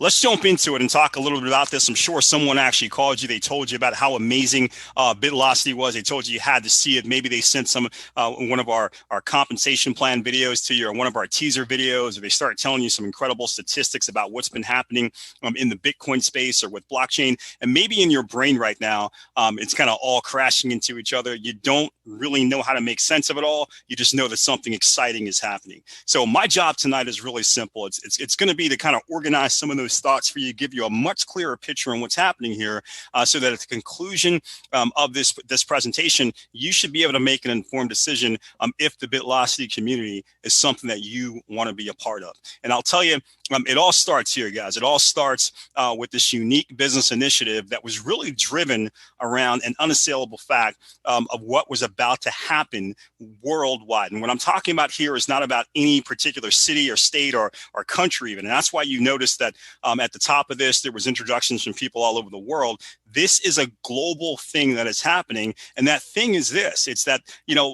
let's jump into it and talk a little bit about this. I'm sure someone actually called you. They told you about how amazing bitlocity was. They told you had to see it. Maybe they sent some one of our compensation plan videos to you, or one of our teaser videos, or they start telling you some incredible statistics about what's been happening in the Bitcoin space or with blockchain. And maybe in your brain right now, it's kind of all crashing into each other. You don't really know how to make sense of it all. You just know that something exciting is happening. So my job tonight is really simple. It's going to be to kind of organize some of those thoughts for you, give you a much clearer picture on what's happening here, so that at the conclusion of this presentation, you should be able to make an informed decision if the bitlocity community is something that you want to be a part of. And I'll tell you, it all starts here, guys. It all starts with this unique business initiative that was really driven around an unassailable fact of what was about to happen worldwide. And what I'm talking about here is not about any particular city or state or country even. And that's why you notice that at the top of this, there was introductions from people all over the world. This is a global thing that is happening. And that thing is this. It's that,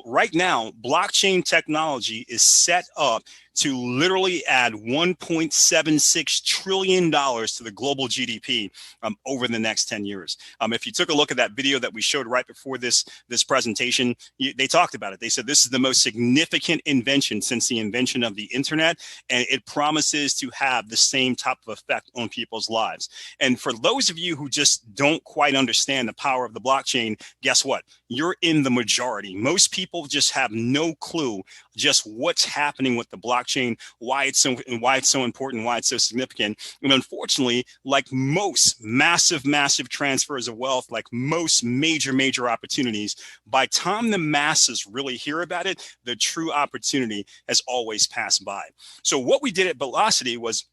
right now, blockchain technology is set up to literally add $1.76 trillion to the global GDP over the next 10 years. If you took a look at that video that we showed right before this presentation, they talked about it. They said this is the most significant invention since the invention of the internet, and it promises to have the same type of effect on people's lives. And for those of you who just don't quite understand the power of the blockchain, guess what? You're in the majority. Most people just have no clue just what's happening with the blockchain, why it's so important, why it's so significant. And unfortunately, like most massive transfers of wealth, like most major opportunities, by the time the masses really hear about it, the true opportunity has always passed by. So what we did at bitlocity was,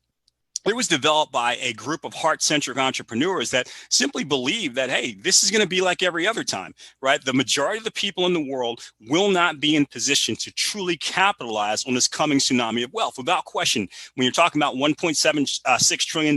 it was developed by a group of heart-centric entrepreneurs that simply believe that, hey, this is going to be like every other time, right? The majority of the people in the world will not be in position to truly capitalize on this coming tsunami of wealth. Without question, when you're talking about $1.76 trillion,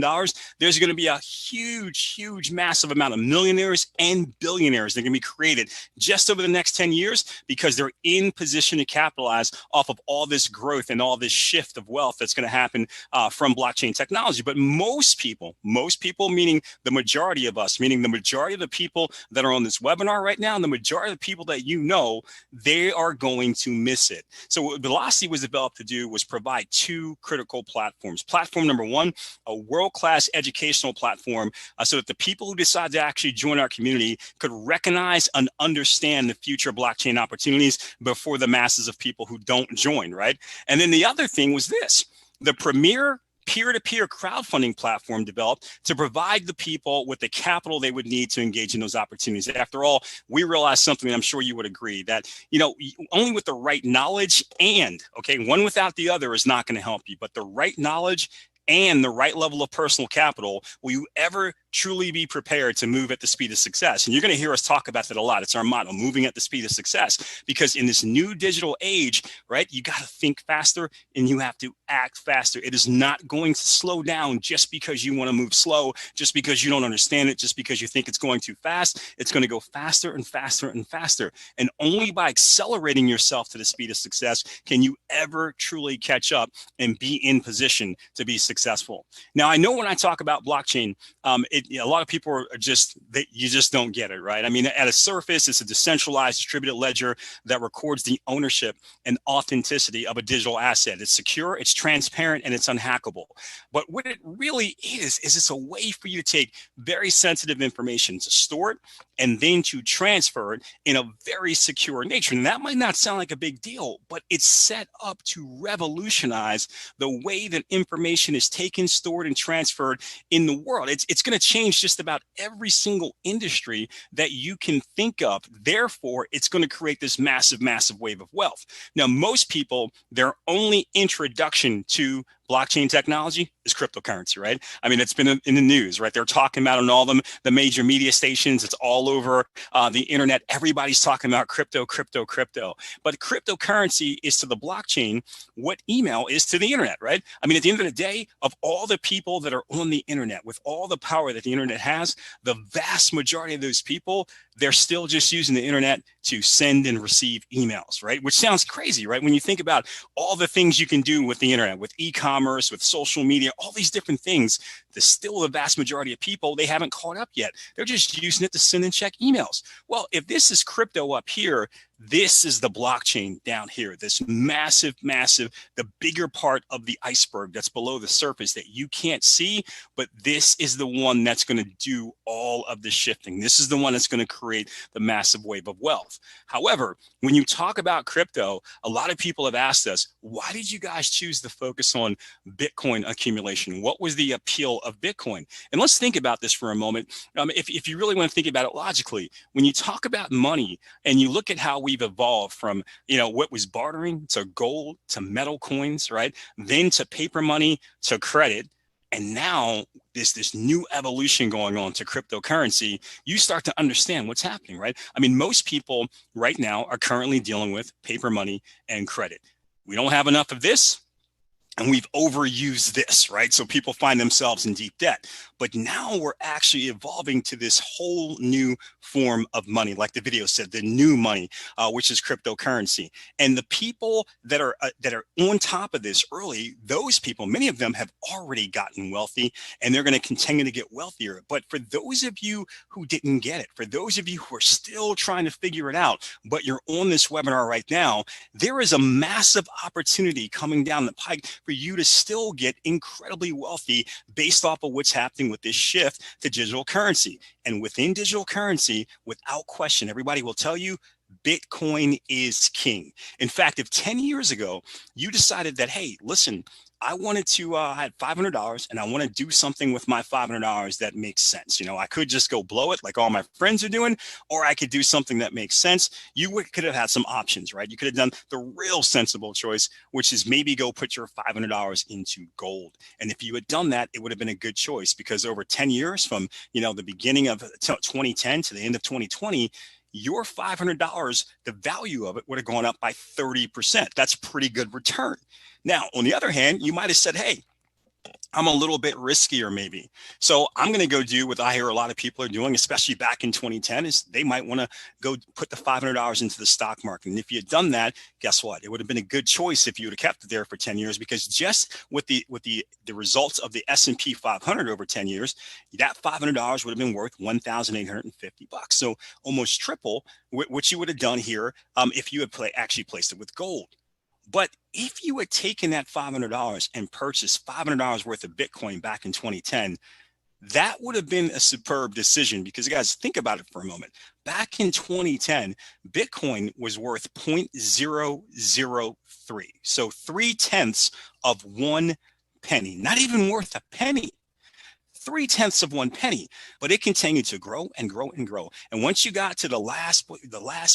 there's going to be a huge, massive amount of millionaires and billionaires that are going to be created just over the next 10 years because they're in position to capitalize off of all this growth and all this shift of wealth that's going to happen from blockchain technology. But most people, meaning the majority of us, meaning the majority of the people that are on this webinar right now, and the majority of the people that they are going to miss it. So what bitlocity was developed to do was provide two critical platforms. Platform number one, a world-class educational platform, so that the people who decide to actually join our community could recognize and understand the future blockchain opportunities before the masses of people who don't join, right? And then the other thing was this, the premier peer-to-peer crowdfunding platform developed to provide the people with the capital they would need to engage in those opportunities. After all, we realized something, and I'm sure you would agree, that only with the right knowledge and, one without the other is not going to help you, but the right knowledge and the right level of personal capital will you ever truly be prepared to move at the speed of success. And you're going to hear us talk about that a lot. It's our motto, moving at the speed of success, because in this new digital age, right, you got to think faster and you have to act faster. It is not going to slow down just because you want to move slow, just because you don't understand it, just because you think it's going too fast. It's going to go faster and faster and faster. And only by accelerating yourself to the speed of success can you ever truly catch up and be in position to be successful. Now, I know when I talk about blockchain, a lot of people are you just don't get it, right? I mean, at a surface, it's a decentralized distributed ledger that records the ownership and authenticity of a digital asset. It's secure, it's transparent, and it's unhackable. But what it really is it's a way for you to take very sensitive information, to store it, and then to transfer it in a very secure nature. And that might not sound like a big deal, but it's set up to revolutionize the way that information is taken, stored, and transferred in the world. It's going to change just about every single industry that you can think of. Therefore, it's going to create this massive wave of wealth. Now, most people, their only introduction to blockchain technology is cryptocurrency, right? I mean, it's been in the news, right? They're talking about on all the major media stations. It's all over the internet. Everybody's talking about crypto. But cryptocurrency is to the blockchain what email is to the internet, right? I mean, at the end of the day, of all the people that are on the internet, with all the power that the internet has, the vast majority of those people, they're still just using the internet to send and receive emails, right? Which sounds crazy, right? When you think about all the things you can do with the internet, with e-commerce, with social media, all these different things, still the vast majority of people, they haven't caught up yet. They're just using it to send and check emails. Well, if this is crypto up here, this is the blockchain down here, this massive, the bigger part of the iceberg that's below the surface that you can't see, but this is the one that's going to do all of the shifting. This is the one that's going to create the massive wave of wealth. However, when you talk about crypto, a lot of people have asked us, why did you guys choose to focus on Bitcoin accumulation? What was the appeal of Bitcoin? And let's think about this for a moment. If you really want to think about it logically, when you talk about money and you look at how we've evolved from, what was bartering to gold to metal coins, right? Then to paper money to credit. And now there's this new evolution going on to cryptocurrency. You start to understand what's happening, right? I mean, most people right now are currently dealing with paper money and credit. We don't have enough of this, and we've overused this, right? So people find themselves in deep debt. But now we're actually evolving to this whole new form of money, like the video said, the new money, which is cryptocurrency. And the people that are on top of this early, those people, many of them have already gotten wealthy, and they're going to continue to get wealthier. But for those of you who didn't get it, for those of you who are still trying to figure it out, but you're on this webinar right now, there is a massive opportunity coming down the pike for you to still get incredibly wealthy based off of what's happening with this shift to digital currency. And within digital currency, without question, everybody will tell you Bitcoin is king. In fact, if 10 years ago you decided that, hey, listen, I wanted to, I had $500 and I want to do something with my $500 that makes sense. I could just go blow it like all my friends are doing, or I could do something that makes sense. You could have had some options, right? You could have done the real sensible choice, which is maybe go put your $500 into gold. And if you had done that, it would have been a good choice, because over 10 years from, the beginning of 2010 to the end of 2020, your $500, the value of it would have gone up by 30%. That's pretty good return. Now, on the other hand, you might have said, hey, I'm a little bit riskier maybe. So I'm going to go do what I hear a lot of people are doing, especially back in 2010, is they might want to go put the $500 into the stock market. And if you had done that, guess what? It would have been a good choice if you would have kept it there for 10 years, because just with the results of the S&P 500 over 10 years, that $500 would have been worth $1,850. So almost triple what you would have done here if you had actually placed it with gold. But if you had taken that $500 and purchased $500 worth of Bitcoin back in 2010, that would have been a superb decision, because, guys, think about it for a moment. Back in 2010, Bitcoin was worth 0.003. So 0.3 of 1 penny, not even worth a penny. 0.3 of 1 penny, but it continued to grow and grow and grow. And once you got to the last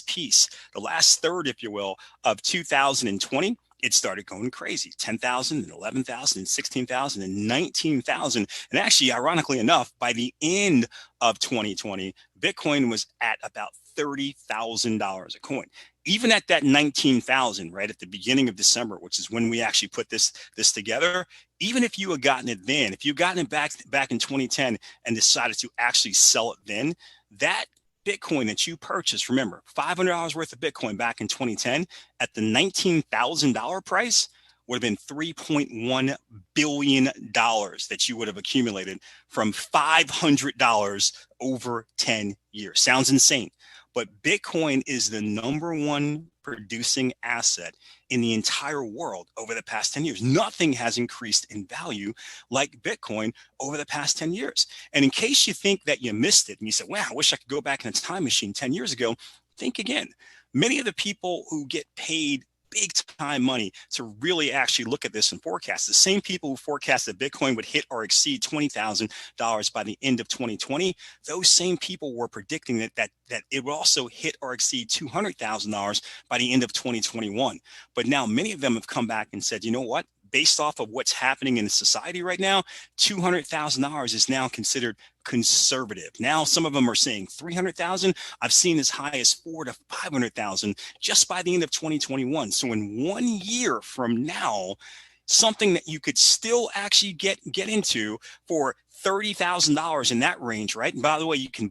piece, the last third, if you will, of 2020, it started going crazy. 10,000 and 11,000 and 16,000 and 19,000. And actually, ironically enough, by the end of 2020, Bitcoin was at about $30,000 a coin. Even at that 19,000, right at the beginning of December, which is when we actually put this together, even if you had gotten it then, if you gotten it back in 2010 and decided to actually sell it then, that Bitcoin that you purchased, remember, $500 worth of Bitcoin back in 2010 at the $19,000 price would have been $3.1 billion that you would have accumulated from $500 over 10 years. Sounds insane. But Bitcoin is the #1 producing asset in the entire world over the past 10 years. Nothing has increased in value like Bitcoin over the past 10 years. And in case you think that you missed it and you said, wow, I wish I could go back in a time machine 10 years ago, think again. Many of the people who get paid big time money to really actually look at this and forecast, the same people who forecast that Bitcoin would hit or exceed $20,000 by the end of 2020, those same people were predicting that it would also hit or exceed $200,000 by the end of 2021. But now many of them have come back and said, you know what? Based off of what's happening in society right now, $200,000 is now considered conservative. Now, some of them are saying 300,000. I've seen as high as 400,000 to 500,000 just by the end of 2021. So in 1 year from now, something that you could still actually get into for $30,000 in that range, right? And by the way, you can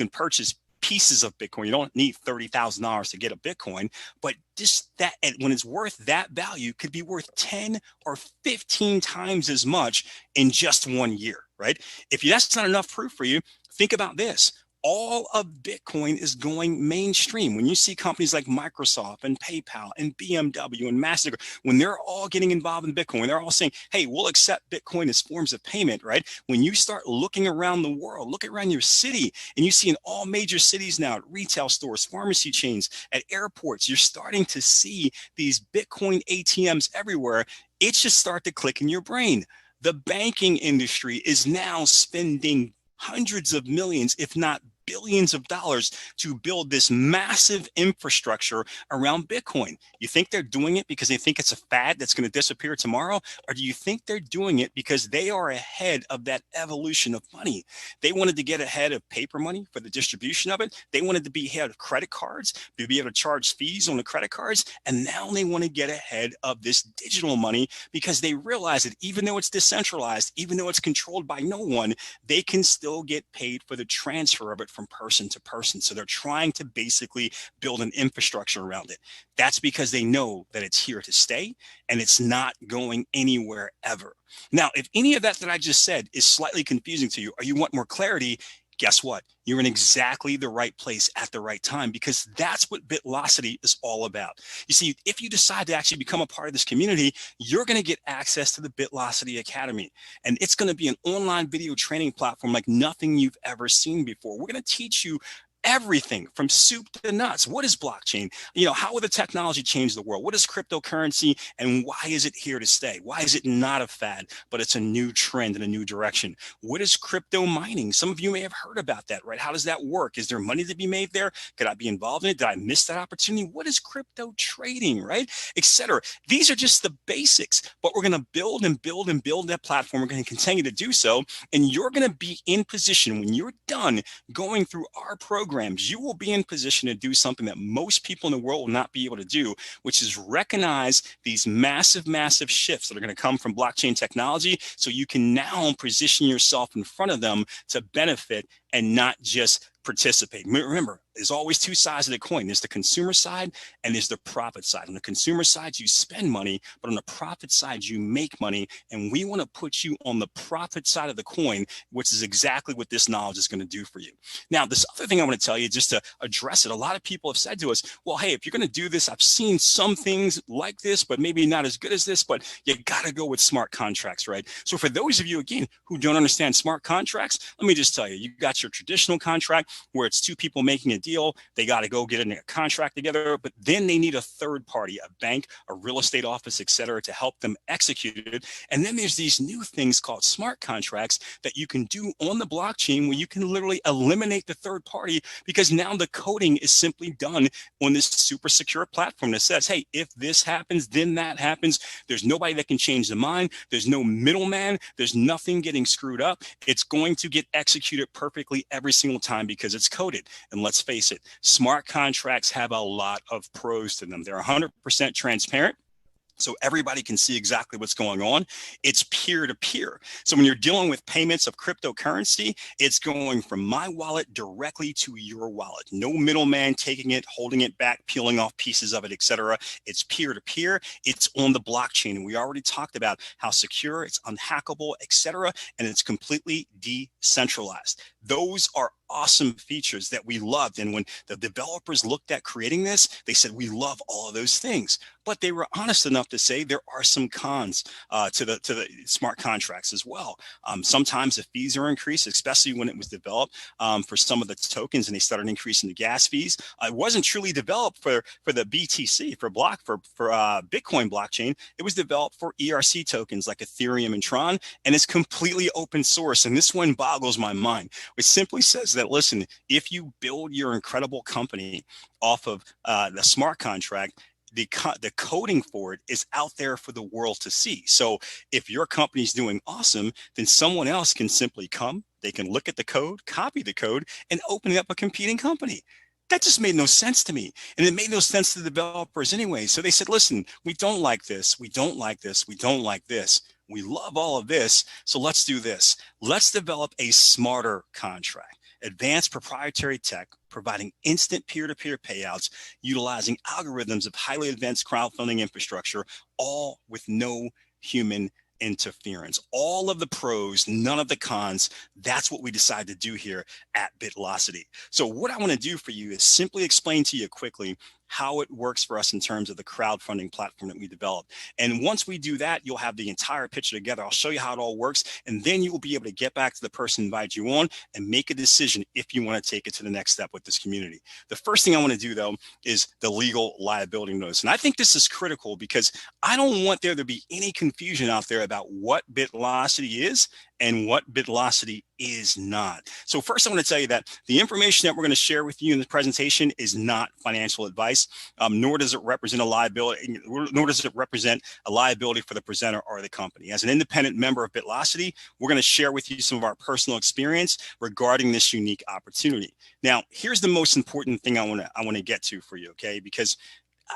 purchase pieces of Bitcoin. You don't need $30,000 to get a Bitcoin, but just that, and when it's worth that value, could be worth 10 or 15 times as much in just 1 year, right? If that's not enough proof for you, think about this. All of Bitcoin is going mainstream. When you see companies like Microsoft and PayPal and BMW and MasterCard, when they're all getting involved in Bitcoin, they're all saying, hey, we'll accept Bitcoin as forms of payment, right? When you start looking around the world, look around your city, and you see in all major cities now, at retail stores, pharmacy chains, at airports, you're starting to see these Bitcoin ATMs everywhere. It should start to click in your brain. The banking industry is now spending hundreds of millions, if not billions of dollars to build this massive infrastructure around Bitcoin. You think they're doing it because they think it's a fad that's going to disappear tomorrow? Or do you think they're doing it because they are ahead of that evolution of money? They wanted to get ahead of paper money for the distribution of it. They wanted to be ahead of credit cards, to be able to charge fees on the credit cards. And now they want to get ahead of this digital money because they realize that even though it's decentralized, even though it's controlled by no one, they can still get paid for the transfer of it from person to person. So they're trying to basically build an infrastructure around it. That's because they know that it's here to stay and it's not going anywhere ever. Now, if any of that I just said is slightly confusing to you, or you want more clarity, guess what? You're in exactly the right place at the right time, because that's what Bitlocity is all about. You see, if you decide to actually become a part of this community, you're going to get access to the Bitlocity Academy. And it's going to be an online video training platform like nothing you've ever seen before. We're going to teach you everything from soup to nuts. What is blockchain? How will the technology change the world? What is cryptocurrency, and why is it here to stay? Why is it not a fad, but it's a new trend and a new direction? What is crypto mining? Some of you may have heard about that, right? How does that work? Is there money to be made there? Could I be involved in it? Did I miss that opportunity? What is crypto trading, right? Etc. These are just the basics, but we're going to build and build and build that platform. We're going to continue to do so, and you're going to be in position when you're done going through our program. You will be in position to do something that most people in the world will not be able to do, which is recognize these massive, massive shifts that are going to come from blockchain technology, so you can now position yourself in front of them to benefit and not just participate. Remember, there's always two sides of the coin. There's the consumer side and there's the profit side. On the consumer side, you spend money, but on the profit side, you make money. And we want to put you on the profit side of the coin, which is exactly what this knowledge is going to do for you. Now, this other thing I want to tell you, just to address it, a lot of people have said to us, well, hey, if you're going to do this, I've seen some things like this, but maybe not as good as this, but you got to go with smart contracts, right? So for those of you, again, who don't understand smart contracts, let me just tell you, you got your traditional contract where it's two people making a deal. They got to go get a contract together, but then they need a third party, a bank, a real estate office, et cetera, to help them execute it. And then there's these new things called smart contracts that you can do on the blockchain, where you can literally eliminate the third party, because now the coding is simply done on this super secure platform that says, hey, if this happens, then that happens. There's nobody that can change the mind. There's no middleman. There's nothing getting screwed up. It's going to get executed perfectly every single time because it's coded. And let's face it, smart contracts have a lot of pros to them. They're 100% transparent, so everybody can see exactly what's going on. It's peer-to-peer. So when you're dealing with payments of cryptocurrency, it's going from my wallet directly to your wallet. No middleman taking it, holding it back, peeling off pieces of it, etc. It's peer-to-peer. It's on the blockchain. And we already talked about how secure, it's unhackable, etc. And it's completely decentralized. Those are awesome features that we loved. And when the developers looked at creating this, they said, we love all of those things. But they were honest enough to say there are some cons to the smart contracts as well. Sometimes the fees are increased, especially when it was developed for some of the tokens, and they started increasing the gas fees. It wasn't truly developed for the BTC, for Bitcoin blockchain. It was developed for ERC tokens like Ethereum and Tron, and it's completely open source. And this one boggles my mind. It simply says that, listen, if you build your incredible company off of the smart contract, the coding for it is out there for the world to see. So if your company's doing awesome, then someone else can simply come, they can look at the code, copy the code, and open up a competing company. That just made no sense to me. And it made no sense to the developers anyway. So they said, listen, we don't like this. We don't like this. We don't like this. We love all of this. So let's do this. Let's develop a smarter contract. advanced proprietary tech, providing instant peer-to-peer payouts, utilizing algorithms of highly advanced crowdfunding infrastructure, all with no human interference. All of the pros, none of the cons. That's what we decided to do here at bitlocity. So what I want to do for you is simply explain to you quickly how it works for us in terms of the crowdfunding platform that we developed. And once we do that, you'll have the entire picture together. I'll show you how it all works. And then you will be able to get back to the person who invited you on and make a decision if you want to take it to the next step with this community. The first thing I want to do, though, is the legal liability notice. And I think this is critical because I don't want there to be any confusion out there about what bitlocity is and what bitlocity is not. So first, I want to tell you that the information that we're going to share with you in this presentation is not financial advice, nor does it represent a liability, nor does it represent a liability for the presenter or the company. As an independent member of bitlocity, we're going to share with you some of our personal experience regarding this unique opportunity. Now, here's the most important thing I want to get to for you, okay? Because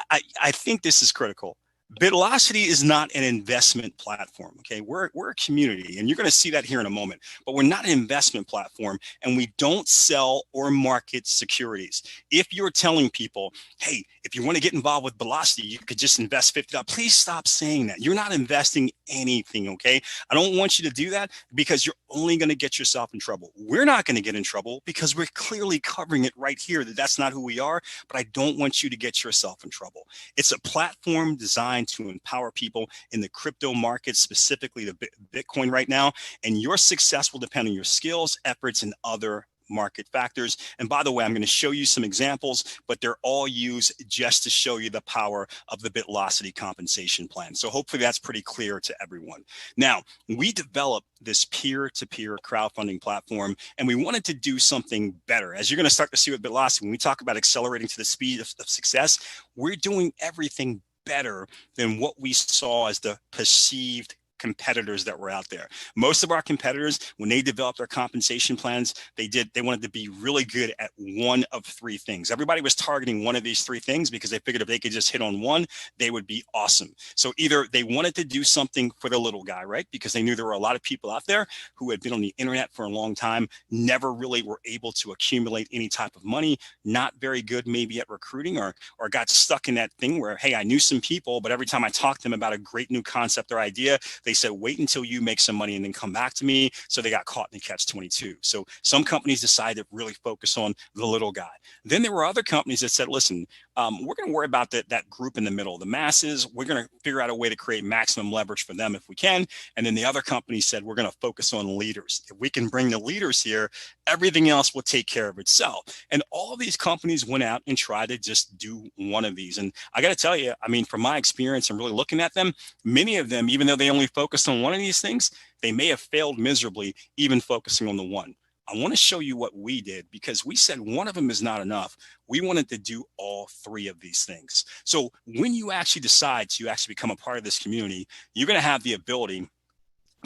I think this is critical. bitlocity is not an investment platform. Okay, we're a community, and you're going to see that here in a moment. But we're not an investment platform, and we don't sell or market securities. If you're telling people, hey, if you want to get involved with bitlocity, you could just invest $50, please stop saying that. You're not investing anything. Okay, I don't want you to do that because you're only going to get yourself in trouble. We're not going to get in trouble because we're clearly covering it right here that that's not who we are. But I don't want you to get yourself in trouble. It's a platform designed to empower people in the crypto market, specifically the Bitcoin right now. And your success will depend on your skills, efforts, and other market factors. And by the way, I'm going to show you some examples, but they're all used just to show you the power of the bitlocity compensation plan. So hopefully that's pretty clear to everyone. Now, we developed this peer-to-peer crowdfunding platform, and we wanted to do something better. As you're going to start to see with bitlocity, when we talk about accelerating to the speed of success, we're doing everything better than what we saw as the perceived competitors that were out there. Most of our competitors, when they developed their compensation plans, they wanted to be really good at one of three things. Everybody was targeting one of these three things because they figured if they could just hit on one, they would be awesome. So either they wanted to do something for the little guy, right? Because they knew there were a lot of people out there who had been on the internet for a long time, never really were able to accumulate any type of money, not very good maybe at recruiting, or got stuck in that thing where, hey, I knew some people, but every time I talked to them about a great new concept or idea, they said, wait until you make some money and then come back to me. So they got caught in the catch-22. So some companies decided to really focus on the little guy. Then there were other companies that said, listen, we're going to worry about that group in the middle, the masses. We're going to figure out a way to create maximum leverage for them if we can. And then the other companies said, we're going to focus on leaders. If we can bring the leaders here, everything else will take care of itself. And all of these companies went out and tried to just do one of these. And I got to tell you, I mean, from my experience and really looking at them, many of them, even though they only focused on one of these things, they may have failed miserably, even focusing on the one. I want to show you what we did because we said one of them is not enough. We wanted to do all three of these things. So when you actually decide to actually become a part of this community, you're going to have the ability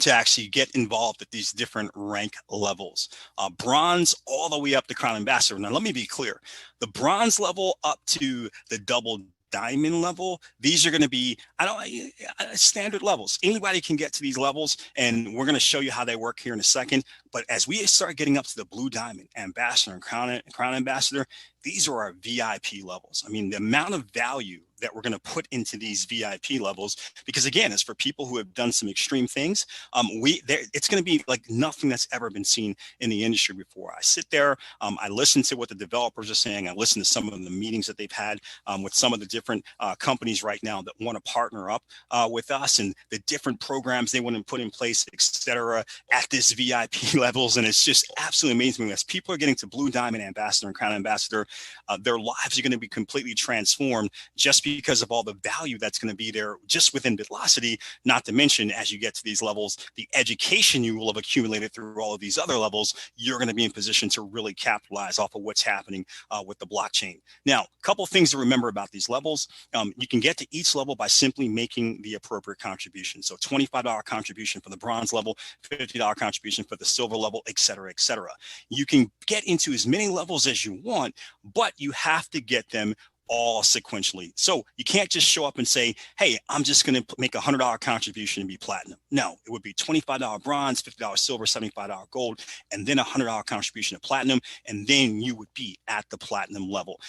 to actually get involved at these different rank levels, bronze all the way up to crown ambassador. Now, let me be clear. The bronze level up to the double diamond level, these are going to be standard levels. Anybody can get to these levels, and we're going to show you how they work here in a second. But as we start getting up to the blue diamond, ambassador, and crown ambassador, these are our VIP levels. I mean, the amount of value that we're going to put into these VIP levels, because again, it's for people who have done some extreme things. It's going to be like nothing that's ever been seen in the industry before. I sit there, I listen to what the developers are saying. I listen to some of the meetings that they've had with some of the different companies right now that want to partner up with us, and the different programs they want to put in place, et cetera, at this VIP levels. And it's just absolutely amazing. As people are getting to blue diamond, ambassador, and crown ambassador, their lives are going to be completely transformed just because of all the value that's going to be there just within bitlocity. Not to mention, as you get to these levels, the education you will have accumulated through all of these other levels, you're going to be in position to really capitalize off of what's happening with the blockchain. Now, a couple of things to remember about these levels. You can get to each level by simply making the appropriate contribution. So $25 contribution for the bronze level, $50 contribution for the silver level, et cetera, et cetera. You can get into as many levels as you want, but you have to get them all sequentially. So you can't just show up and say, hey, I'm just going to make $100 contribution and be platinum. No, it would be $25 bronze, $50 silver, $75 gold, and then $100 contribution to platinum. And then you would be at the platinum level.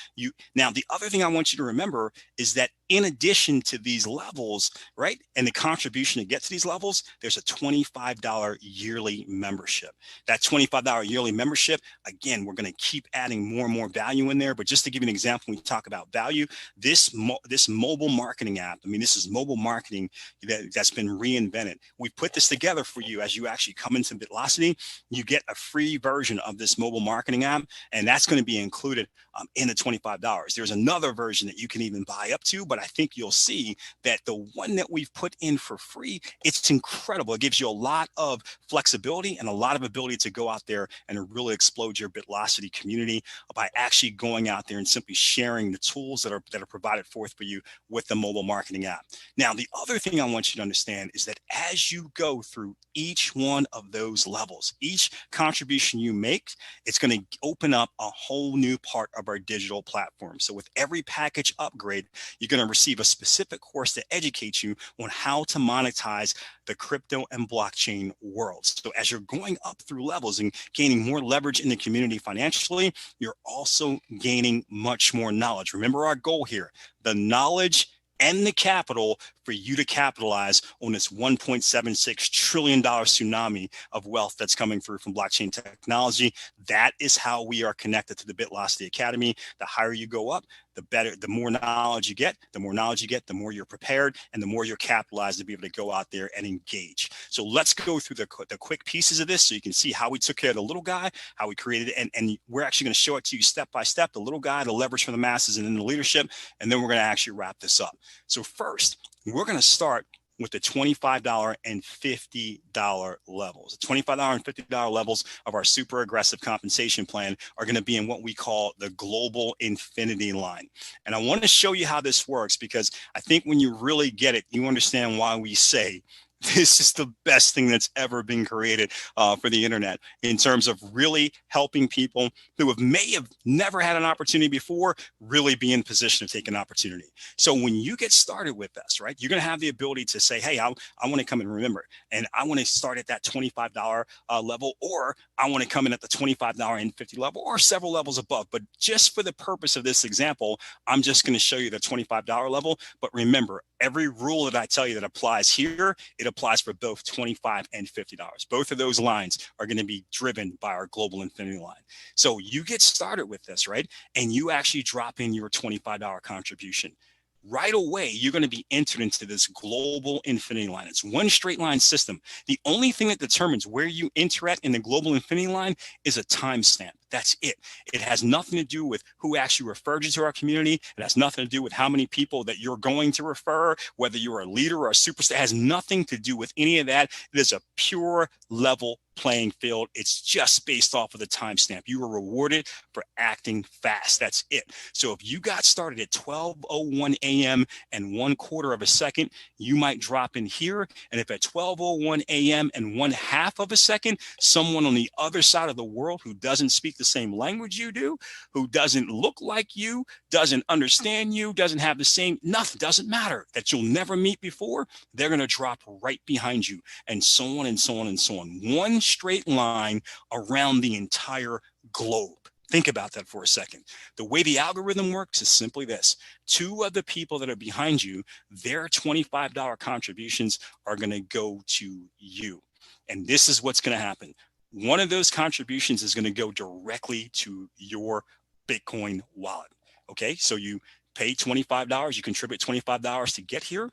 Now, the other thing I want you to remember is that in addition to these levels, right, and the contribution to get to these levels, there's a $25 yearly membership. That $25 yearly membership, again, we're going to keep adding more and more value in there. But just to give you an example, when we talk about value, this mobile marketing app, I mean, this is mobile marketing that's been reinvented. We put this together for you as you actually come into Bitlocity. You get a free version of this mobile marketing app, and that's going to be included in the $25. There's another version that you can even buy up to, but I think you'll see that the one that we've put in for free, it's incredible. It gives you a lot of flexibility and a lot of ability to go out there and really explode your Bitlocity community by actually going out there and simply sharing the tools that are provided forth for you with the mobile marketing app. Now, the other thing I want you to understand is that as you go through each one of those levels, each contribution you make, it's going to open up a whole new part of our digital platform. So with every package upgrade, you're going to receive a specific course to educate you on how to monetize the crypto and blockchain worlds. So as you're going up through levels and gaining more leverage in the community financially, you're also gaining much more knowledge. Remember our goal here, the knowledge and the capital for you to capitalize on this $1.76 trillion tsunami of wealth that's coming through from blockchain technology. That is how we are connected to the Bitlocity Academy. The higher you go up, the better, the more knowledge you get, the more you're prepared, and the more you're capitalized to be able to go out there and engage. So let's go through the quick pieces of this so you can see how we took care of the little guy, how we created it, and we're actually going to show it to you step by step, the little guy, the leverage for the masses, and then the leadership, and then we're going to actually wrap this up. So first, we're going to start with the $25 and $50 levels. The $25 and $50 levels of our super aggressive compensation plan are going to be in what we call the global infinity line. And I want to show you how this works, because I think when you really get it, you understand why we say this is the best thing that's ever been created for the internet in terms of really helping people who may have never had an opportunity before really be in position to take an opportunity. So when you get started with this, right, you're going to have the ability to say, hey, I want to come and remember, and I want to start at that $25 level, or I want to come in at the $25 and $50 level, or several levels above. But just for the purpose of this example, I'm just going to show you the $25 level. But remember, every rule that I tell you that applies here, it applies for both $25 and $50. Both of those lines are going to be driven by our global infinity line. So you get started with this, right? And you actually drop in your $25 contribution. Right away, you're going to be entered into this global infinity line. It's one straight line system. The only thing that determines where you enter at in the global infinity line is a timestamp. That's it. It has nothing to do with who actually referred you to our community. It has nothing to do with how many people that you're going to refer, whether you're a leader or a superstar. It has nothing to do with any of that. It is a pure level playing field. It's just based off of the timestamp. You were rewarded for acting fast. That's it. So if you got started at 12:01 a.m. and 1/4 of a second, you might drop in here. And if at 12:01 a.m. and 1/2 of a second, someone on the other side of the world who doesn't speak the same language you do, who doesn't look like you, doesn't understand you, doesn't have the same, nothing, doesn't matter, that you'll never meet before, they're going to drop right behind you, and so on and so on and so on. One straight line around the entire globe. Think about that for a second. The way the algorithm works is simply this. Two of the people that are behind you, their $25 contributions are going to go to you. And this is what's going to happen. One of those contributions is going to go directly to your Bitcoin wallet. Okay, so you pay $25, you contribute $25 to get here.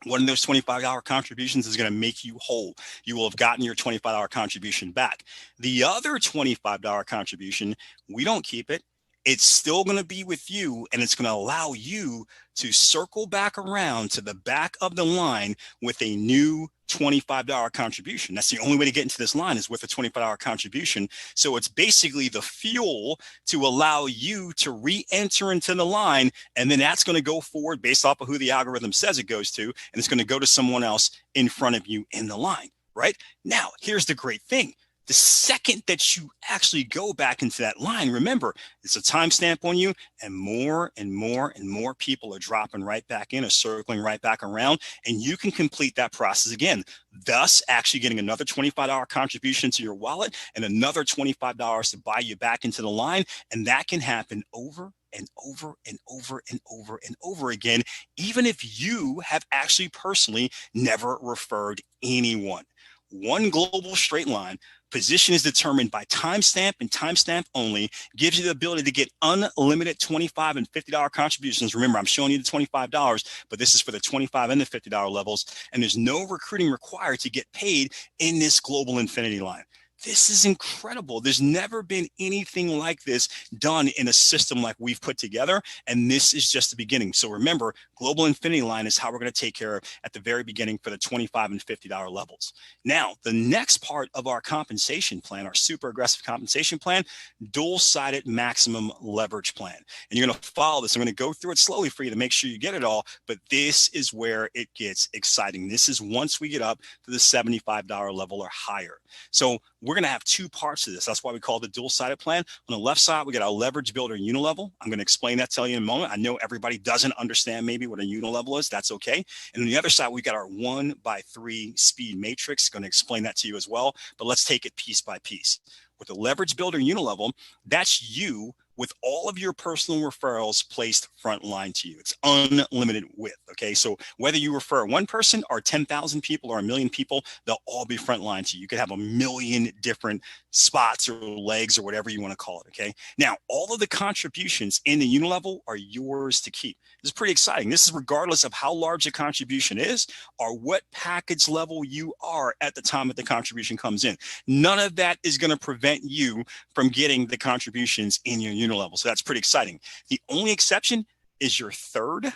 One of those $25 contributions is going to make you whole. You will have gotten your $25 contribution back. The other $25 contribution, we don't keep it. It's still going to be with you, and it's going to allow you to circle back around to the back of the line with a new $25 contribution. That's the only way to get into this line is with a $25 contribution. So it's basically the fuel to allow you to re-enter into the line, and then that's going to go forward based off of who the algorithm says it goes to, and it's going to go to someone else in front of you in the line, right? Now, here's the great thing. The second that you actually go back into that line, remember, it's a timestamp on you, and more and more and more people are dropping right back in or circling right back around, and you can complete that process again, thus actually getting another $25 contribution to your wallet and another $25 to buy you back into the line. And that can happen over and over and over and over and over again, even if you have actually personally never referred anyone. One global straight line. Position is determined by timestamp and timestamp only, gives you the ability to get unlimited $25 and $50 contributions. Remember, I'm showing you the $25, but this is for the $25 and the $50 levels. And there's no recruiting required to get paid in this global infinity line. This is incredible. There's never been anything like this done in a system like we've put together. And this is just the beginning. So remember, Global Infinity Line is how we're going to take care of at the very beginning for the $25 and $50 levels. Now, the next part of our compensation plan, our super aggressive compensation plan, dual-sided maximum leverage plan. And you're going to follow this. I'm going to go through it slowly for you to make sure you get it all. But this is where it gets exciting. This is once we get up to the $75 level or higher. So we're going to have two parts to this. That's why we call it the dual-sided plan. On the left side, we got our leverage builder unilevel. I'm going to explain that, tell you in a moment. I know everybody doesn't understand maybe what a unilevel is. That's okay. And on the other side, we got our 1x3 speed matrix. Going to explain that to you as well. But let's take it piece by piece. With the leverage builder unilevel, that's you with all of your personal referrals placed front line to you. It's unlimited width, okay? So whether you refer one person or 10,000 people or a million people, they'll all be front line to you. You could have a million different spots or legs or whatever you want to call it, okay? Now, all of the contributions in the unilevel are yours to keep. This is pretty exciting. This is regardless of how large the contribution is or what package level you are at the time that the contribution comes in. None of that is going to prevent you from getting the contributions in your unilevel. So that's pretty exciting. The only exception is your third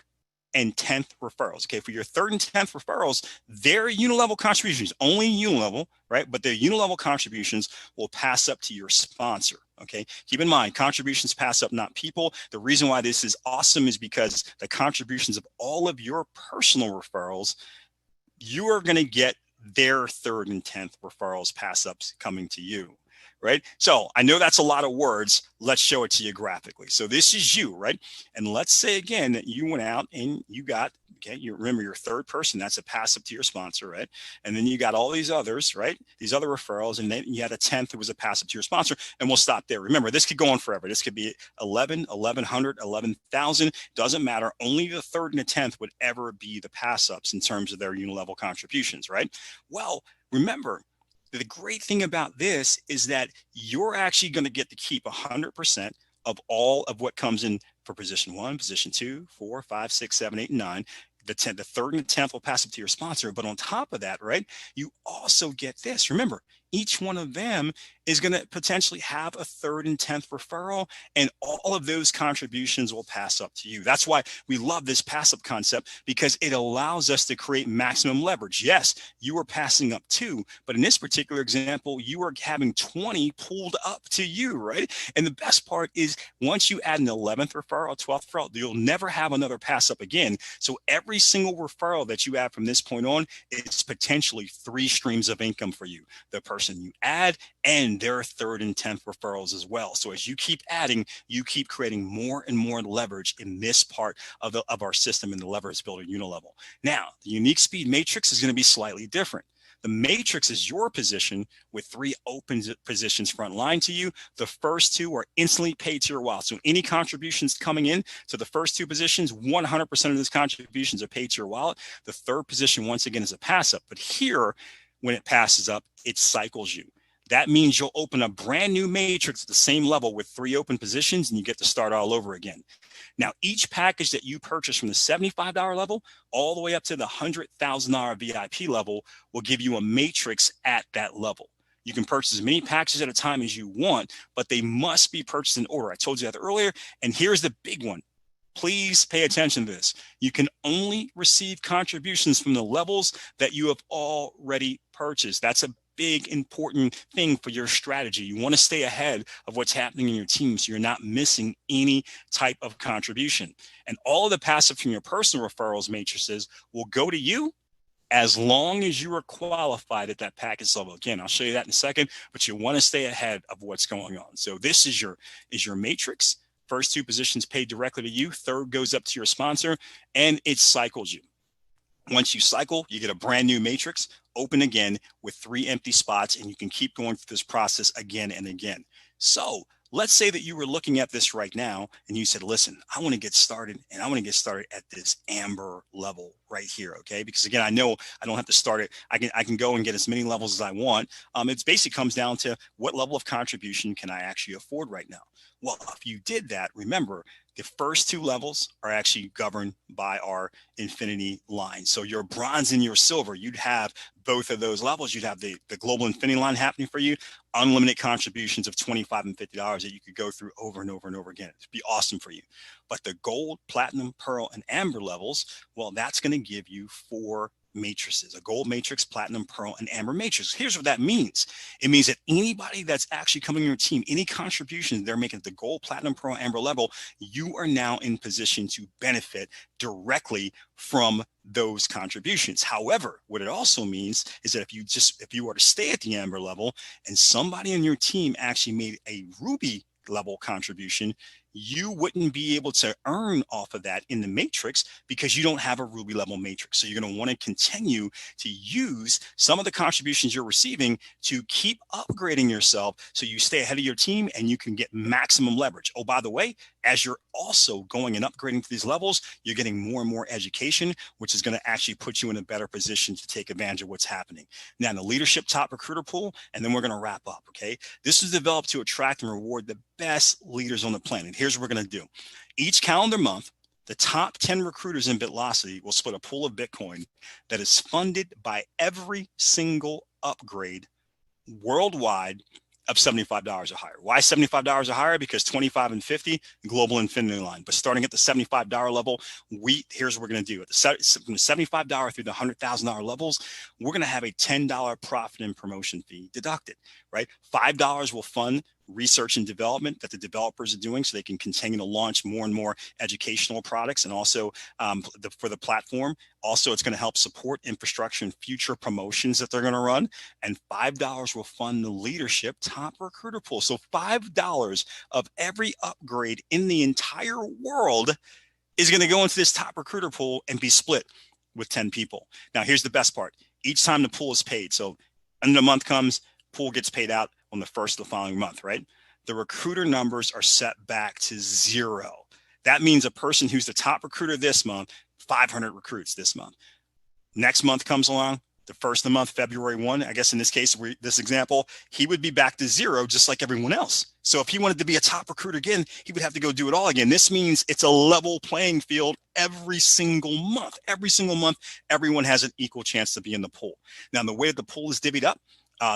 and 10th referrals. Okay, for your third and 10th referrals, their unilevel contributions, only unilevel, right? But their unilevel contributions will pass up to your sponsor. Okay, keep in mind, contributions pass up, not people. The reason why this is awesome is because the contributions of all of your personal referrals, you are going to get their third and 10th referrals pass ups coming to you. Right? So I know that's a lot of words. Let's show it to you graphically. So this is you, right? And let's say again that you went out and you got, okay, you remember your third person, that's a pass up to your sponsor, right? And then you got all these others, right? These other referrals, and then you had a 10th who was a pass up to your sponsor, and we'll stop there. Remember, this could go on forever. This could be 11, 1100, 11,000, doesn't matter. Only the third and the 10th would ever be the pass ups in terms of their unilevel contributions, right? Well, remember, the great thing about this is that you're actually going to get to keep 100% of all of what comes in for position 1, position 2, 4, 5, 6, 7, 8, and 9. The third and the 10th will pass up to your sponsor. But on top of that, right, you also get this. Remember, each one of them is going to potentially have a third and 10th referral, and all of those contributions will pass up to you. That's why we love this pass up concept, because it allows us to create maximum leverage. Yes, you are passing up 2, but in this particular example, you are having 20 pulled up to you, right? And the best part is once you add an 11th referral, 12th referral, you'll never have another pass up again. So every single referral that you add from this point on is potentially 3 streams of income for you. The person you add and their third and 10th referrals as well. So as you keep adding, you keep creating more and more leverage in this part of our system in the leverage builder unilevel. Now, the unique speed matrix is going to be slightly different. The matrix is your position with 3 open positions front line to you. The first 2 are instantly paid to your wallet. So any contributions coming in to the first 2 positions, 100% of those contributions are paid to your wallet. The third position, once again, is a pass up. But here, when it passes up, it cycles you. That means you'll open a brand new matrix at the same level with 3 open positions, and you get to start all over again. Now, each package that you purchase from the $75 level all the way up to the $100,000 VIP level will give you a matrix at that level. You can purchase as many packages at a time as you want, but they must be purchased in order. I told you that earlier, and here's the big one. Please pay attention to this. You can only receive contributions from the levels that you have already purchased. That's a big, important thing for your strategy. You want to stay ahead of what's happening in your team so you're not missing any type of contribution. And all of the passive from your personal referrals matrices will go to you as long as you are qualified at that package level. Again, I'll show you that in a second, but you want to stay ahead of what's going on. So this is your matrix. First two positions paid directly to you. Third goes up to your sponsor, and it cycles you. Once you cycle, you get a brand new matrix, open again with 3 empty spots, and you can keep going through this process again and again. So let's say that you were looking at this right now and you said, listen, I want to get started, and I want to get started at this amber level right here. Okay. Because again, I know I don't have to start it. I can go and get as many levels as I want. It basically comes down to what level of contribution can I actually afford right now? Well, if you did that, remember, the first 2 levels are actually governed by our infinity line. So your bronze and your silver, you'd have both of those levels. You'd have the global infinity line happening for you, unlimited contributions of $25 and $50 that you could go through over and over and over again. It'd be awesome for you. But the gold, platinum, pearl, and amber levels, well, that's going to give you 4 matrices: a gold matrix, platinum, pearl, and amber matrix. Here's what that means. It means that anybody that's actually coming to your team, any contributions they're making at the gold, platinum, pearl, amber level, you are now in position to benefit directly from those contributions. However, what it also means is that if you were to stay at the amber level and somebody on your team actually made a ruby level contribution, you wouldn't be able to earn off of that in the matrix because you don't have a ruby level matrix. So you're going to want to continue to use some of the contributions you're receiving to keep upgrading yourself so you stay ahead of your team and you can get maximum leverage. Oh, by the way, as you're also going and upgrading to these levels, you're getting more and more education, which is going to actually put you in a better position to take advantage of what's happening. Now, in the leadership top recruiter pool, and then we're going to wrap up, okay? This was developed to attract and reward the best leaders on the planet. Here's what we're going to do. Each calendar month, the top 10 recruiters in bitlocicy will split a pool of Bitcoin that is funded by every single upgrade worldwide of $75 or higher. Why $75 or higher? Because 25 and 50 global infinity line. But starting at the $75 level, here's what we're going to do. From the $75 through the $100,000 levels, we're going to have a $10 profit and promotion fee deducted, right? $5 will fund research and development that the developers are doing so they can continue to launch more and more educational products, and also for the platform. Also, it's going to help support infrastructure and future promotions that they're going to run. And $5 will fund the leadership top recruiter pool. So $5 of every upgrade in the entire world is going to go into this top recruiter pool and be split with 10 people. Now, here's the best part. Each time the pool is paid, so end of the month comes, pool gets paid out on the first of the following month, right? The recruiter numbers are set back to 0. That means a person who's the top recruiter this month, 500 recruits this month. Next month comes along, the first of the month, February 1, I guess in this case, this example, he would be back to 0 just like everyone else. So if he wanted to be a top recruiter again, he would have to go do it all again. This means it's a level playing field every single month. Every single month, everyone has an equal chance to be in the pool. Now, the way that the pool is divvied up,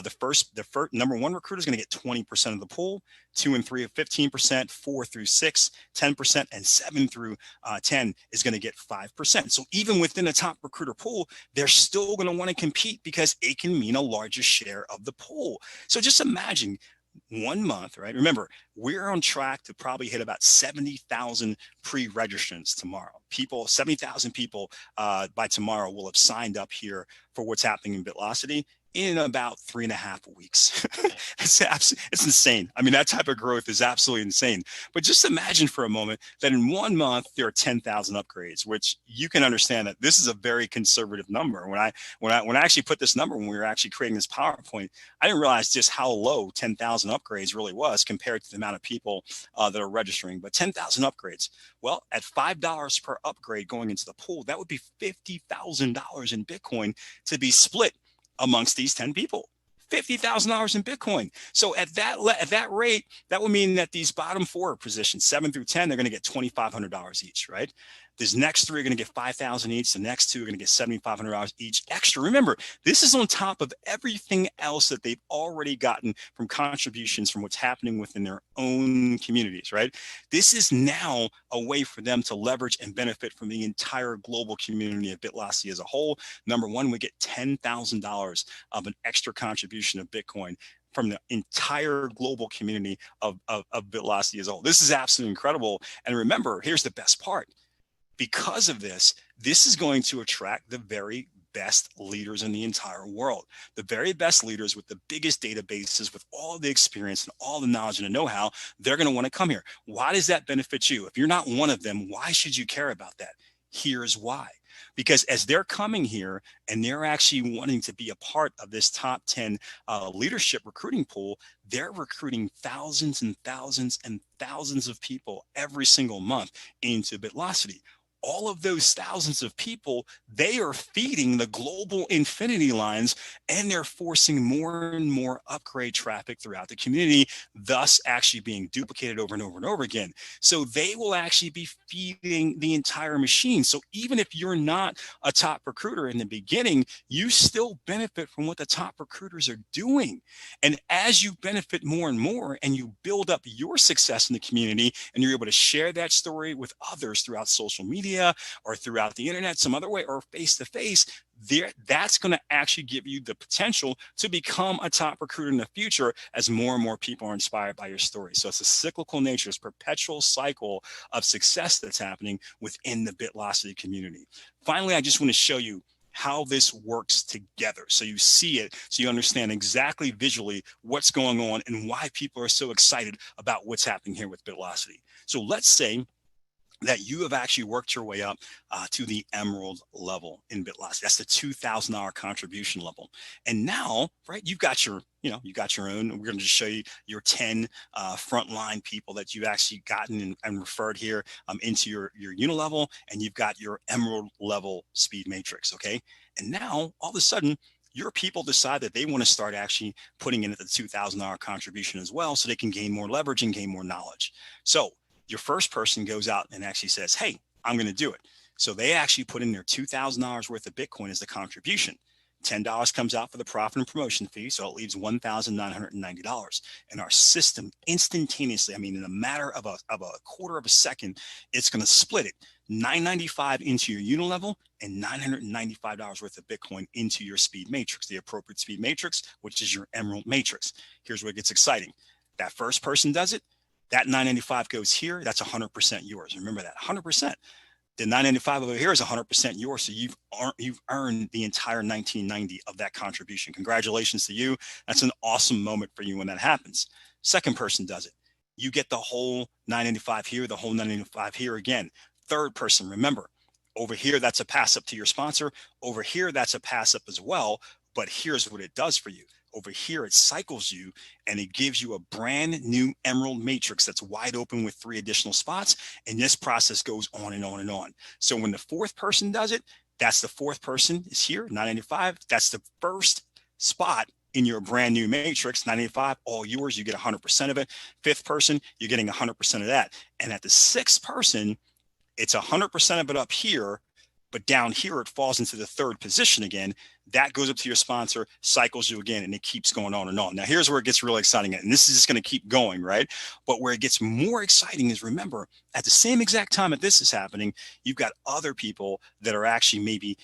the first number 1 recruiter is going to get 20% of the pool, 2 and 3 of 15%, 4 through 6, 10%, and 7 through 10 is going to get 5%. So even within the top recruiter pool, they're still going to want to compete because it can mean a larger share of the pool. So just imagine 1 month, right? Remember, we're on track to probably hit about 70,000 pre-registrants tomorrow. 70,000 people by tomorrow will have signed up here for what's happening in bitlocicy in about 3.5 weeks. It's insane. I mean, that type of growth is absolutely insane. But just imagine for a moment that in 1 month, there are 10,000 upgrades, which you can understand that this is a very conservative number. When I actually put this number, when we were actually creating this PowerPoint, I didn't realize just how low 10,000 upgrades really was compared to the amount of people that are registering. But 10,000 upgrades, well, at $5 per upgrade going into the pool, that would be $50,000 in Bitcoin to be split amongst these 10 people. $50,000 in Bitcoin. So at that rate, that would mean that these bottom 4 positions, 7 through 10, they're going to get $2,500 each, right? These next 3 are going to get $5,000 each. The next 2 are going to get $7,500 each extra. Remember, this is on top of everything else that they've already gotten from contributions from what's happening within their own communities, right? This is now a way for them to leverage and benefit from the entire global community of bitlocicy as a whole. Number 1, we get $10,000 of an extra contribution of Bitcoin from the entire global community of bitlocicy as a whole. This is absolutely incredible. And remember, here's the best part. Because of this, this is going to attract the very best leaders in the entire world. The very best leaders with the biggest databases, with all the experience and all the knowledge and the know-how, they're going to want to come here. Why does that benefit you? If you're not one of them, why should you care about that? Here's why. Because as they're coming here and they're actually wanting to be a part of this top 10 leadership recruiting pool, they're recruiting thousands and thousands and thousands of people every single month into bitlocicy. All of those thousands of people, they are feeding the global infinity lines, and they're forcing more and more upgrade traffic throughout the community, thus actually being duplicated over and over and over again. So they will actually be feeding the entire machine. So even if you're not a top recruiter in the beginning, you still benefit from what the top recruiters are doing. And as you benefit more and more and you build up your success in the community and you're able to share that story with others throughout social media, or throughout the internet, some other way, or face-to-face, that's going to actually give you the potential to become a top recruiter in the future as more and more people are inspired by your story. So it's a cyclical nature, it's a perpetual cycle of success that's happening within the bitlocicy community. Finally, I just want to show you how this works together. So you see it, so you understand exactly visually what's going on and why people are so excited about what's happening here with bitlocicy. So let's say that you have actually worked your way up to the emerald level in bitlocicy. That's the $2,000 contribution level. And now, right, you've got your, you got your own. We're going to just show you your 10 frontline people that you've actually gotten and referred here into your unilevel, and you've got your emerald level speed matrix. Okay. And now all of a sudden, your people decide that they want to start actually putting in at the $2,000 contribution as well, so they can gain more leverage and gain more knowledge. So your first person goes out and actually says, hey, I'm going to do it. So they actually put in their $2,000 worth of Bitcoin as the contribution. $10 comes out for the profit and promotion fee, so it leaves $1,990. And our system instantaneously, I mean, in a matter of a quarter of a second, it's going to split it. $995 into your unilevel and $995 worth of Bitcoin into your speed matrix, the appropriate speed matrix, which is your emerald matrix. Here's where it gets exciting. That first person does it. That $995 goes here. That's 100% yours. Remember that, 100%. The $995 over here is 100% yours. So you've earned the entire $1,990 of that contribution. Congratulations to you. That's an awesome moment for you when that happens. Second person does it. You get the whole $995 here, the whole $995 here again. Third person, remember, over here, that's a pass up to your sponsor. Over here, that's a pass up as well. But here's what it does for you. Over here, it cycles you and it gives you a brand new emerald matrix that's wide open with 3 additional spots. And this process goes on and on and on. So when the fourth person does it, that's the fourth person is here, 995. That's the first spot in your brand new matrix, 985, all yours. You get 100% of it. Fifth person, you're getting 100% of that. And at the sixth person, it's 100% of it up here, but down here, it falls into the third position again. That goes up to your sponsor, cycles you again, and it keeps going on and on. Now, here's where it gets really exciting. And this is just going to keep going, right? But where it gets more exciting is, remember, at the same exact time that this is happening, you've got other people that are actually maybe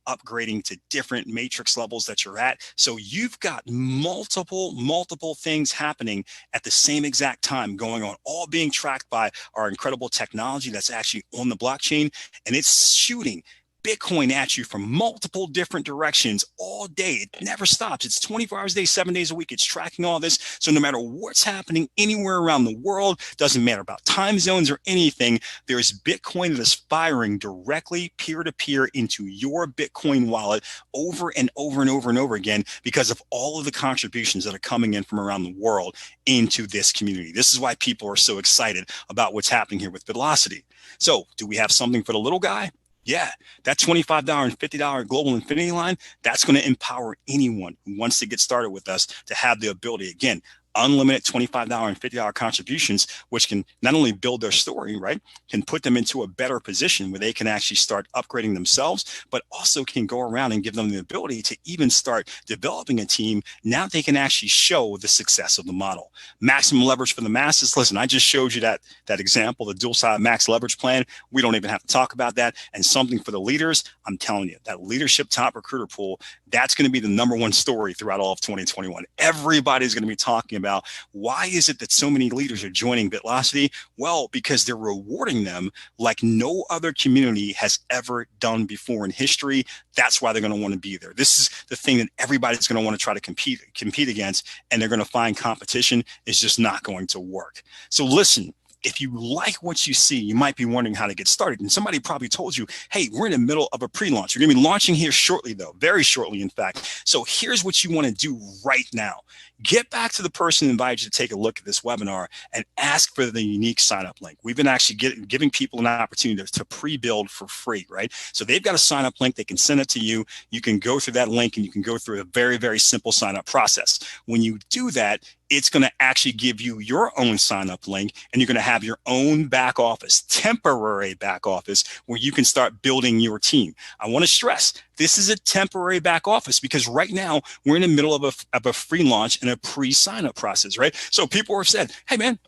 upgrading to different matrix levels that you're at. So you've got multiple things happening at the same exact time going on, all being tracked by our incredible technology that's actually on the blockchain, and it's shooting Bitcoin at you from multiple different directions all day. It never stops. It's 24 hours a day, 7 days a week. It's tracking all this. So no matter what's happening anywhere around the world, doesn't matter about time zones or anything, there's Bitcoin that is firing directly peer-to-peer into your Bitcoin wallet over and over and over and over again because of all of the contributions that are coming in from around the world into this community. This is why people are so excited about what's happening here with bitlocicy. So do we have something for the little guy? Yeah, that $25 and $50 global infinity line, that's going to empower anyone who wants to get started with us to have the ability, again, unlimited $25 and $50 contributions, which can not only build their story, right, can put them into a better position where they can actually start upgrading themselves, but also can go around and give them the ability to even start developing a team. Now they can actually show the success of the model. Maximum leverage for the masses. Listen, I just showed you that example, the dual side max leverage plan. We don't even have to talk about that. And something for the leaders, I'm telling you, that leadership top recruiter pool, that's going to be the #1 story throughout all of 2021. Everybody's going to be talking about why is it that so many leaders are joining Bitlocity? Well, because they're rewarding them like no other community has ever done before in history. That's why they're going to want to be there. This is the thing that everybody's going to want to try to compete against, and they're going to find competition is just not going to work. So listen, if you like what you see, you might be wondering how to get started. And somebody probably told you, hey, we're in the middle of a pre-launch. You're going to be launching here shortly, though, very shortly, in fact. So here's what you want to do right now. Get back to the person who invited you to take a look at this webinar and ask for the unique sign-up link. We've been actually giving people an opportunity to pre-build for free, right? So they've got a sign-up link. They can send it to you. You can go through that link and you can go through a very, very simple sign-up process. When you do that, it's going to actually give you your own sign-up link, and you're going to have your own back office, temporary back office, where you can start building your team. I want to stress, this is a temporary back office because right now we're in the middle of a free launch and a pre-sign-up process, right? So people have said, hey, man,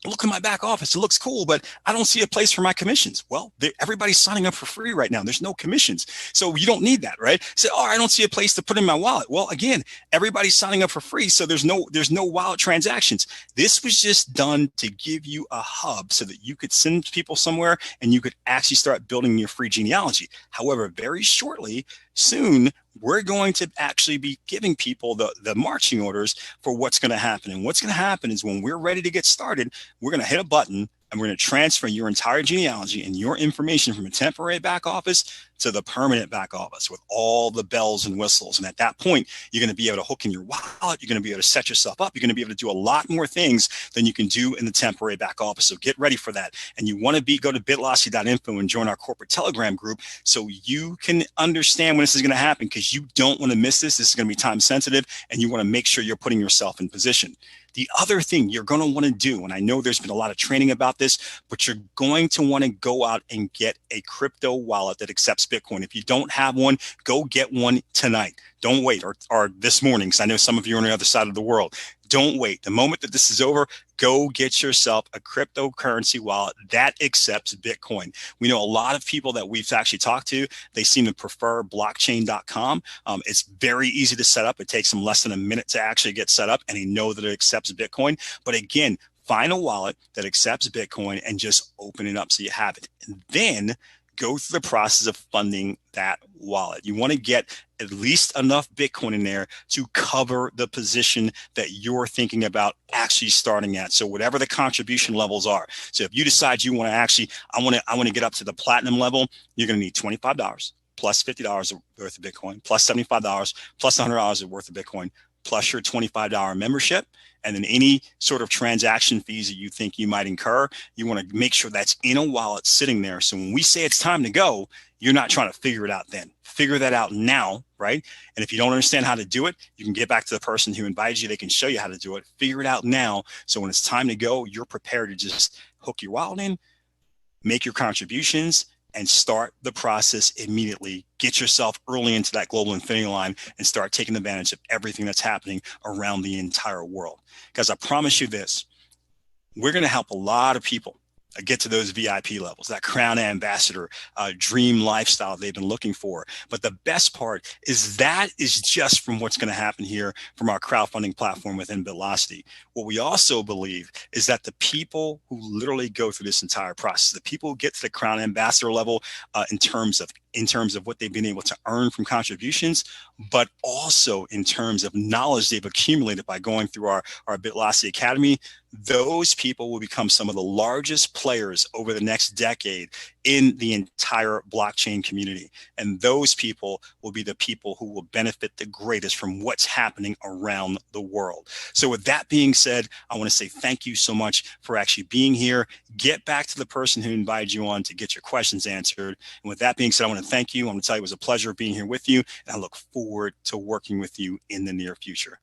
look at my back office. It looks cool, but I don't see a place for my commissions. Well, everybody's signing up for free right now. There's no commissions. So you don't need that, right? Say, oh, I don't see a place to put in my wallet. Well, again, everybody's signing up for free. So there's no wallet transactions. This was just done to give you a hub so that you could send people somewhere and you could actually start building your free genealogy. However, very shortly, soon, we're going to actually be giving people the marching orders for what's going to happen. And what's going to happen is when we're ready to get started, we're going to hit a button and we're going to transfer your entire genealogy and your information from a temporary back office to the permanent back office with all the bells and whistles. And at that point, you're going to be able to hook in your wallet. You're going to be able to set yourself up. You're going to be able to do a lot more things than you can do in the temporary back office. So get ready for that. And you want to go to bitlocicy.info and join our corporate Telegram group so you can understand when this is going to happen, because you don't want to miss this. This is going to be time sensitive, and you want to make sure you're putting yourself in position. The other thing you're going to want to do, and I know there's been a lot of training about this, but you're going to want to go out and get a crypto wallet that accepts Bitcoin. If you don't have one, go get one tonight. Don't wait, or this morning, because I know some of you are on the other side of the world. Don't wait. The moment that this is over, go get yourself a cryptocurrency wallet that accepts Bitcoin. We know a lot of people that we've actually talked to, they seem to prefer blockchain.com. It's very easy to set up. It takes them less than a minute to actually get set up, and they know that it accepts Bitcoin. But again, find a wallet that accepts Bitcoin and just open it up so you have it. And then go through the process of funding that wallet. You want to get at least enough Bitcoin in there to cover the position that you're thinking about actually starting at. So whatever the contribution levels are. So if you decide you want to actually, I want to get up to the platinum level, you're going to need $25 plus $50 worth of Bitcoin, plus $75 plus $100 worth of Bitcoin, plus your $25 membership. And then any sort of transaction fees that you think you might incur, you want to make sure that's in a wallet sitting there. So when we say it's time to go, you're not trying to figure it out then. Figure that out now, right? And if you don't understand how to do it, you can get back to the person who invited you. They can show you how to do it. Figure it out now. So when it's time to go, you're prepared to just hook your wallet in, make your contributions, and start the process immediately. Get yourself early into that global infinity line and start taking advantage of everything that's happening around the entire world. Because I promise you this, we're going to help a lot of people get to those VIP levels, that crown ambassador dream lifestyle they've been looking for. But the best part is that is just from what's going to happen here from our crowdfunding platform within Bitlocity. What we also believe is that the people who literally go through this entire process, the people who get to the crown ambassador level in terms of what they've been able to earn from contributions, but also in terms of knowledge they've accumulated by going through our Bitlocity Academy, those people will become some of the largest players over the next decade in the entire blockchain community. And those people will be the people who will benefit the greatest from what's happening around the world. So with that being said, I want to say thank you so much for actually being here. Get back to the person who invited you on to get your questions answered. And with that being said, I want to thank you. I want to tell you it was a pleasure being here with you, and I look forward to working with you in the near future.